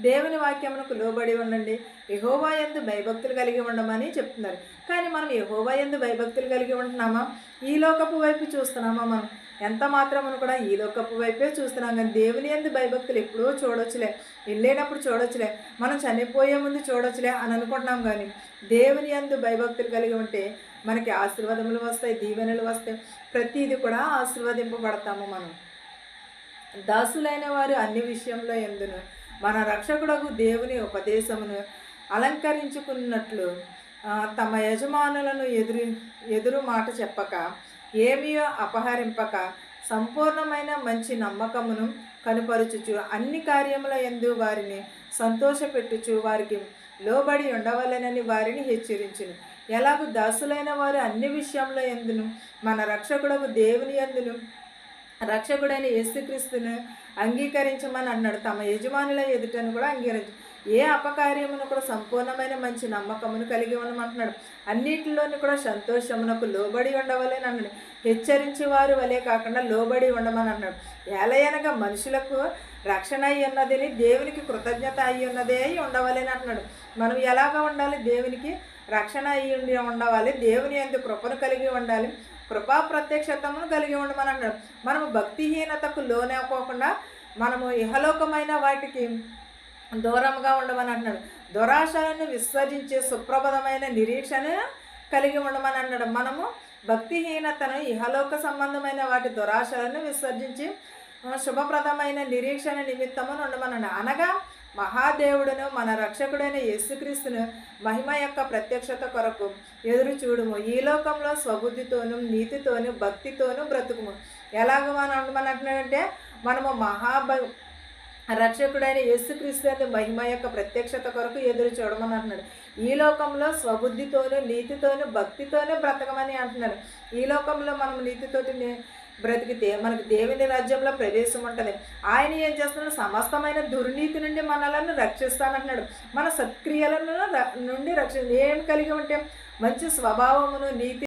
దేవుని వాక్యమునకు లోబడి ఉండండి, యెహోవా యందు భయభక్తులు కలిగి ఉండమని చెప్తున్నారు. కానీ మనం యెహోవా యందు భయభక్తులు కలిగి ఉంటున్నామా? ఈ లోకపు వైపు చూస్తున్నామా? మనం ఎంత మాత్రమును కూడా ఈ లోకపు వైపే చూస్తున్నాం. కానీ దేవుని యందు భయభక్తులు ఎప్పుడో చూడొచ్చులే, వెళ్ళేటప్పుడు చూడొచ్చులే, మనం చనిపోయే ముందు చూడొచ్చులే అని అనుకుంటున్నాం. కానీ దేవుని యందు భయభక్తులు కలిగి ఉంటే మనకి ఆశీర్వాదములు వస్తాయి, దీవెనలు వస్తాయి, ప్రతిదీ కూడా ఆశీర్వదింపబడతాము. మనం దాసులైన వారు అన్ని విషయంలో ఎందును మన రక్షకుడకు దేవుని ఉపదేశమును అలంకరించుకున్నట్లు తమ యజమానులను ఎదురు మాట చెప్పక, ఏమీ అపహరింపక, సంపూర్ణమైన మంచి నమ్మకమును కనుపరుచుచు, అన్ని కార్యముల యందు వారిని సంతోషపెట్టుచు, వారికి లోబడి ఉండవలెనని వారిని హెచ్చరించును. ఎలాగూ దాసులైన వారు అన్ని విషయంలో ఎందును మన రక్షకుడకు దేవుని యందును రక్షకుడైన యేసుక్రీస్తును అంగీకరించమని అన్నాడు. తమ యజమానుల ఎదుటను కూడా అంగీకరించు, ఏ అపకార్యమును కూడా సంపూర్ణమైన మంచి నమ్మకమును కలిగి ఉండమంటున్నాడు. అన్నిటిలోని కూడా సంతోషమునకు లోబడి ఉండవలని అన్నాడు. హెచ్చరించి వారు వలే కాకుండా లోబడి ఉండమని అన్నాడు. ఏలయనగా మనుషులకు రక్షణ అయి ఉన్నదని, దేవునికి కృతజ్ఞత అయి ఉన్నదే అయి ఉండవలని అంటున్నాడు. మనం ఎలాగ ఉండాలి? దేవునికి రక్షణ అయి ఉండవాలి, దేవుని యందు కృపను కలిగి ఉండాలి, కృపా ప్రత్యక్షతను కలిగి ఉండమని అన్నాడు. మనము భక్తిహీనతకు లోనైపోకుండా మనము ఇహలోకమైన వాటికి దూరంగా ఉండమని అన్నాడు. దురాశలను విసర్జించే సుప్రభదమైన నిరీక్షణ కలిగి ఉండమని అన్నాడు. మనము భక్తిహీనతను, ఇహలోక సంబంధమైన వాటి దురాశలను విసర్జించి శుభప్రదమైన నిరీక్షణ నిమిత్తమును ఉండమన్నాడు. అనగా మహాదేవుడును మన రక్షకుడైన యేసుక్రీస్తును మహిమ యొక్క ప్రత్యక్షత కొరకు ఎదురు చూడుము. ఈ లోకంలో స్వబుద్ధితోనూ నీతితోనూ భక్తితోనూ బ్రతుకుము. ఎలాగ మనం అంటున్నాడంటే, మనము రక్షకుడైన యేసుక్రీస్తు మహిమ యొక్క ప్రత్యక్షత కొరకు ఎదురు చూడమని అంటున్నాడు. ఈ లోకంలో స్వబుద్ధితోనూ నీతితోనూ భక్తితోనే బ్రతకమని అంటున్నాడు. ఈ లోకంలో మనం నీతితోటి బ్రతికితే మనకు దేవుని రాజ్యంలో ప్రవేశం ఉంటుంది. ఆయన ఏం చేస్తున్నాడు? సమస్తమైన దుర్నీతి నుండి మనలను రక్షిస్తానంటున్నాడు. మన సత్క్రియలను నుండి ఏం కలిగి ఉంటే మంచి స్వభావమును, నీతి